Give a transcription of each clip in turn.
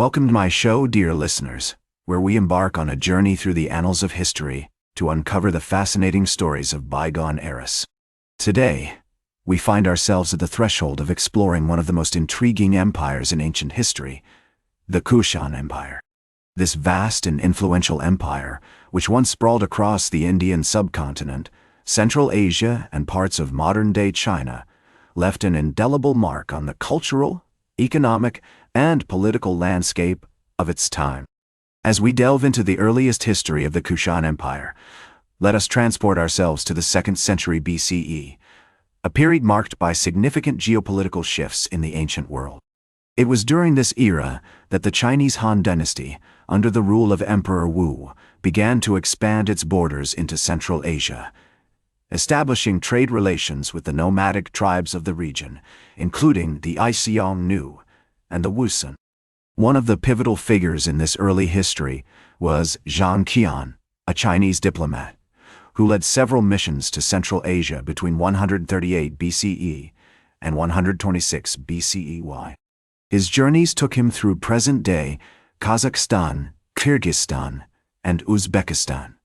Welcome to my show, dear listeners, where we embark on a journey through the annals of history to uncover the fascinating stories of bygone eras. Today, we find ourselves at the threshold of exploring one of the most intriguing empires in ancient history, the Kushan Empire. This vast and influential empire, which once sprawled across the Indian subcontinent, Central Asia, and parts of modern-day China, left an indelible mark on the cultural, economic, and political landscape of its time. As we delve into the earliest history of the Kushan Empire, let us transport ourselves to the 2nd century BCE, a period marked by significant geopolitical shifts in the ancient world. It was during this era that the Chinese Han dynasty, under the rule of Emperor Wu, began to expand its borders into Central Asia, establishing trade relations with the nomadic tribes of the region, including the Xiongnu and the Wusun. One of the pivotal figures in this early history was Zhang Qian, a Chinese diplomat, who led several missions to Central Asia between 138 BCE and 126 BCEY. His journeys took him through present-day Kazakhstan, Kyrgyzstan, and Uzbekistan,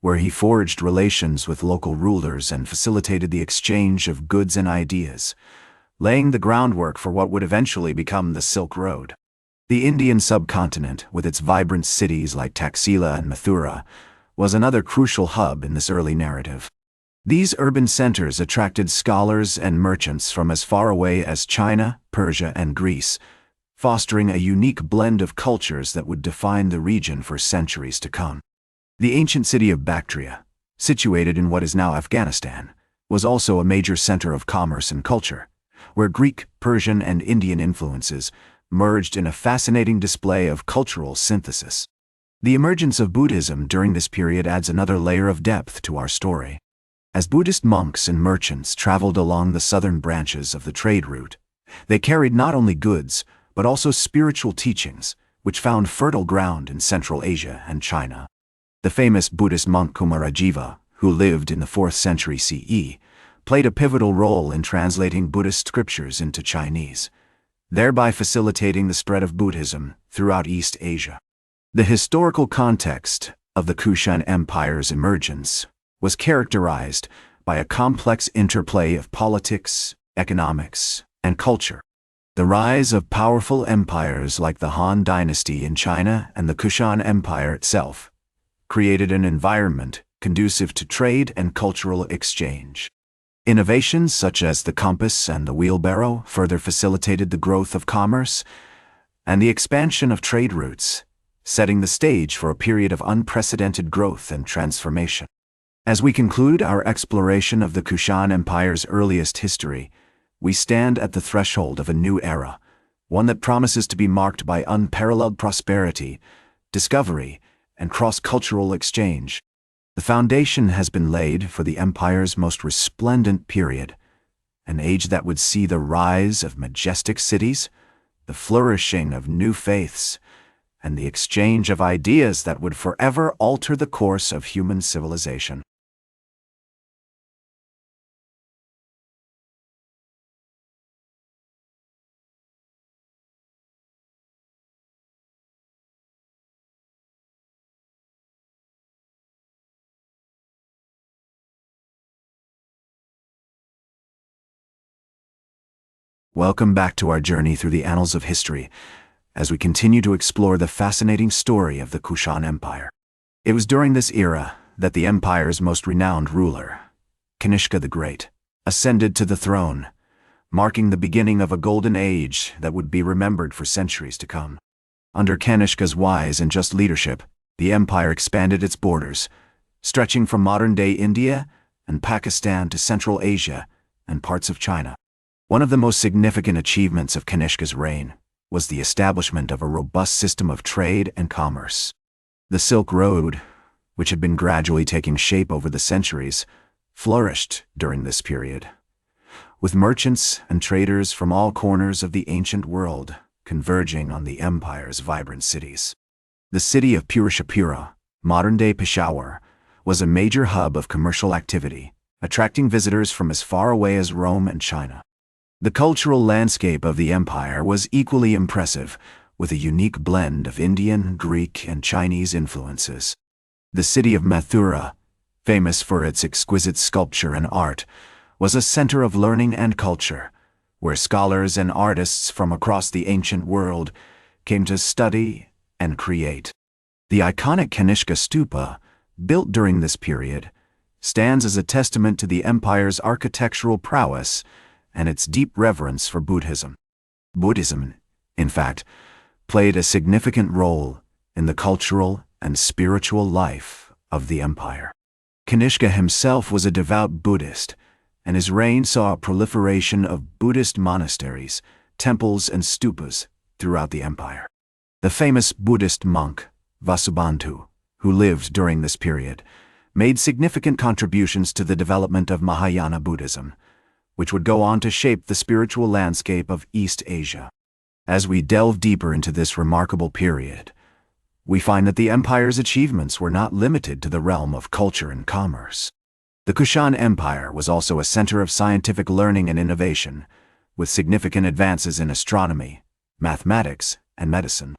where he forged relations with local rulers and facilitated the exchange of goods and ideas, laying the groundwork for what would eventually become the Silk Road. The Indian subcontinent, with its vibrant cities like Taxila and Mathura, was another crucial hub in this early narrative. These urban centers attracted scholars and merchants from as far away as China, Persia, and Greece, fostering a unique blend of cultures that would define the region for centuries to come. The ancient city of Bactria, situated in what is now Afghanistan, was also a major center of commerce and culture, where Greek, Persian, and Indian influences merged in a fascinating display of cultural synthesis. The emergence of Buddhism during this period adds another layer of depth to our story. As Buddhist monks and merchants traveled along the southern branches of the trade route, they carried not only goods, but also spiritual teachings, which found fertile ground in Central Asia and China. The famous Buddhist monk Kumarajiva, who lived in the 4th century CE, played a pivotal role in translating Buddhist scriptures into Chinese, thereby facilitating the spread of Buddhism throughout East Asia. The historical context of the Kushan Empire's emergence was characterized by a complex interplay of politics, economics, and culture. The rise of powerful empires like the Han dynasty in China and the Kushan Empire itself created an environment conducive to trade and cultural exchange. Innovations such as the compass and the wheelbarrow further facilitated the growth of commerce and the expansion of trade routes, setting the stage for a period of unprecedented growth and transformation. As we conclude our exploration of the Kushan Empire's earliest history, we stand at the threshold of a new era, one that promises to be marked by unparalleled prosperity, discovery, and cross-cultural exchange. The foundation has been laid for the empire's most resplendent period, an age that would see the rise of majestic cities, the flourishing of new faiths, and the exchange of ideas that would forever alter the course of human civilization. Welcome back to our journey through the annals of history, as we continue to explore the fascinating story of the Kushan Empire. It was during this era that the empire's most renowned ruler, Kanishka the Great, ascended to the throne, marking the beginning of a golden age that would be remembered for centuries to come. Under Kanishka's wise and just leadership, the empire expanded its borders, stretching from modern-day India and Pakistan to Central Asia and parts of China. One of the most significant achievements of Kanishka's reign was the establishment of a robust system of trade and commerce. The Silk Road, which had been gradually taking shape over the centuries, flourished during this period, with merchants and traders from all corners of the ancient world converging on the empire's vibrant cities. The city of Purishapura, modern-day Peshawar, was a major hub of commercial activity, attracting visitors from as far away as Rome and China. The cultural landscape of the empire was equally impressive, with a unique blend of Indian, Greek, and Chinese influences. The city of Mathura, famous for its exquisite sculpture and art, was a center of learning and culture, where scholars and artists from across the ancient world came to study and create. The iconic Kanishka stupa, built during this period, stands as a testament to the empire's architectural prowess and its deep reverence for Buddhism. Buddhism, in fact, played a significant role in the cultural and spiritual life of the empire. Kanishka himself was a devout Buddhist, and his reign saw a proliferation of Buddhist monasteries, temples, and stupas throughout the empire. The famous Buddhist monk, Vasubandhu, who lived during this period, made significant contributions to the development of Mahayana Buddhism, which would go on to shape the spiritual landscape of East Asia. As we delve deeper into this remarkable period, we find that the empire's achievements were not limited to the realm of culture and commerce. The Kushan Empire was also a center of scientific learning and innovation, with significant advances in astronomy, mathematics, and medicine.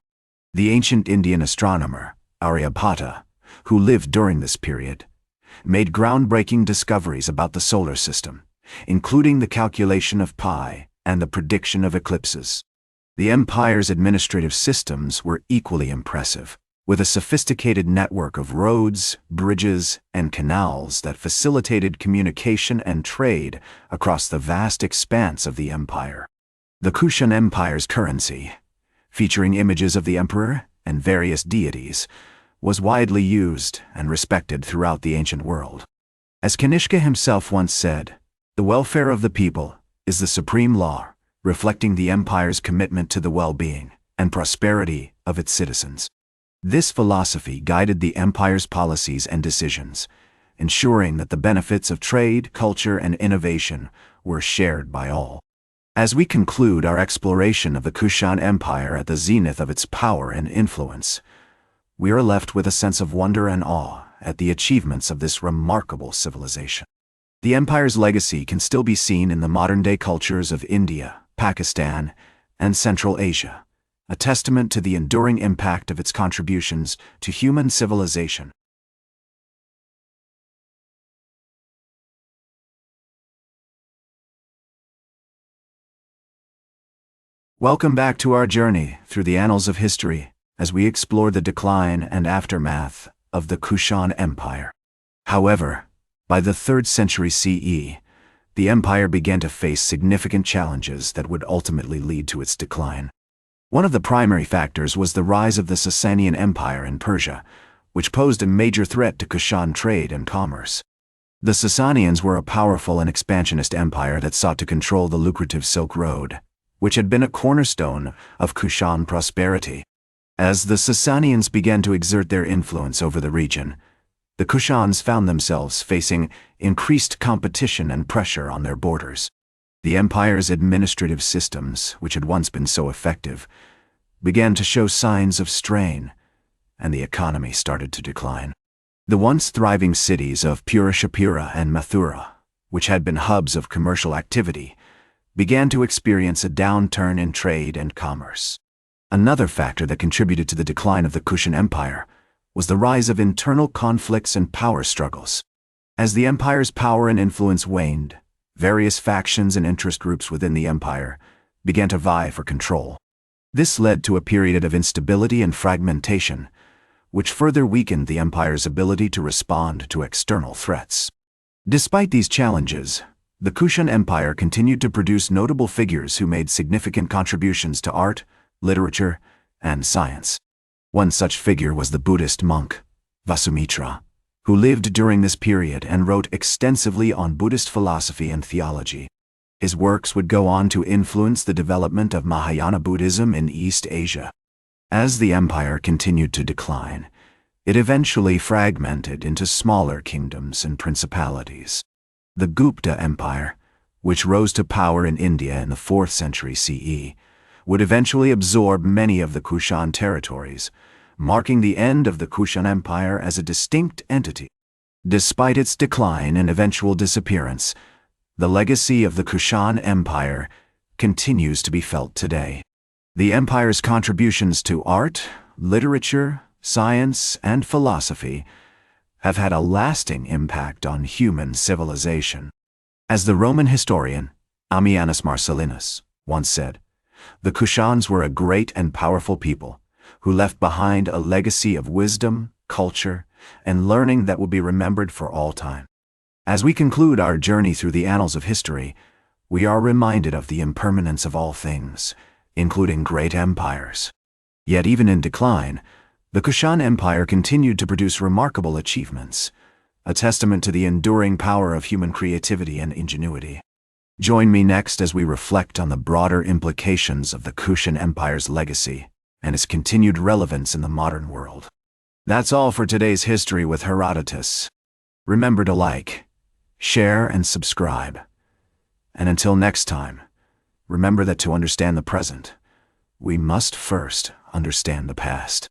The ancient Indian astronomer, Aryabhata, who lived during this period, made groundbreaking discoveries about the solar system, including the calculation of pi and the prediction of eclipses. The empire's administrative systems were equally impressive, with a sophisticated network of roads, bridges, and canals that facilitated communication and trade across the vast expanse of the empire. The Kushan Empire's currency, featuring images of the emperor and various deities, was widely used and respected throughout the ancient world. As Kanishka himself once said, "The welfare of the people is the supreme law, reflecting the empire's commitment to the well-being and prosperity of its citizens." This philosophy guided the empire's policies and decisions, ensuring that the benefits of trade, culture, and innovation were shared by all. As we conclude our exploration of the Kushan Empire at the zenith of its power and influence, we are left with a sense of wonder and awe at the achievements of this remarkable civilization. The empire's legacy can still be seen in the modern-day cultures of India, Pakistan, and Central Asia, a testament to the enduring impact of its contributions to human civilization. Welcome back to our journey through the annals of history as we explore the decline and aftermath of the Kushan Empire. However, by the 3rd century CE, the empire began to face significant challenges that would ultimately lead to its decline. One of the primary factors was the rise of the Sasanian Empire in Persia, which posed a major threat to Kushan trade and commerce. The Sasanians were a powerful and expansionist empire that sought to control the lucrative Silk Road, which had been a cornerstone of Kushan prosperity. As the Sasanians began to exert their influence over the region, the Kushans found themselves facing increased competition and pressure on their borders. The empire's administrative systems, which had once been so effective, began to show signs of strain, and the economy started to decline. The once thriving cities of Purashapura and Mathura, which had been hubs of commercial activity, began to experience a downturn in trade and commerce. Another factor that contributed to the decline of the Kushan Empire was the rise of internal conflicts and power struggles. As the empire's power and influence waned, various factions and interest groups within the empire began to vie for control. This led to a period of instability and fragmentation, which further weakened the empire's ability to respond to external threats. Despite these challenges, the Kushan Empire continued to produce notable figures who made significant contributions to art, literature, and science. One such figure was the Buddhist monk, Vasumitra, who lived during this period and wrote extensively on Buddhist philosophy and theology. His works would go on to influence the development of Mahayana Buddhism in East Asia. As the empire continued to decline, it eventually fragmented into smaller kingdoms and principalities. The Gupta Empire, which rose to power in India in the 4th century CE, would eventually absorb many of the Kushan territories, marking the end of the Kushan Empire as a distinct entity. Despite its decline and eventual disappearance, the legacy of the Kushan Empire continues to be felt today. The empire's contributions to art, literature, science, and philosophy have had a lasting impact on human civilization. As the Roman historian Ammianus Marcellinus once said, the Kushans were a great and powerful people who left behind a legacy of wisdom, culture, and learning that will be remembered for all time. As we conclude our journey through the annals of history, we are reminded of the impermanence of all things, including great empires. Yet even in decline, the Kushan Empire continued to produce remarkable achievements, a testament to the enduring power of human creativity and ingenuity. Join me next as we reflect on the broader implications of the Kushan Empire's legacy and its continued relevance in the modern world. That's all for today's History with Herodotus. Remember to like, share, and subscribe. And until next time, remember that to understand the present, we must first understand the past.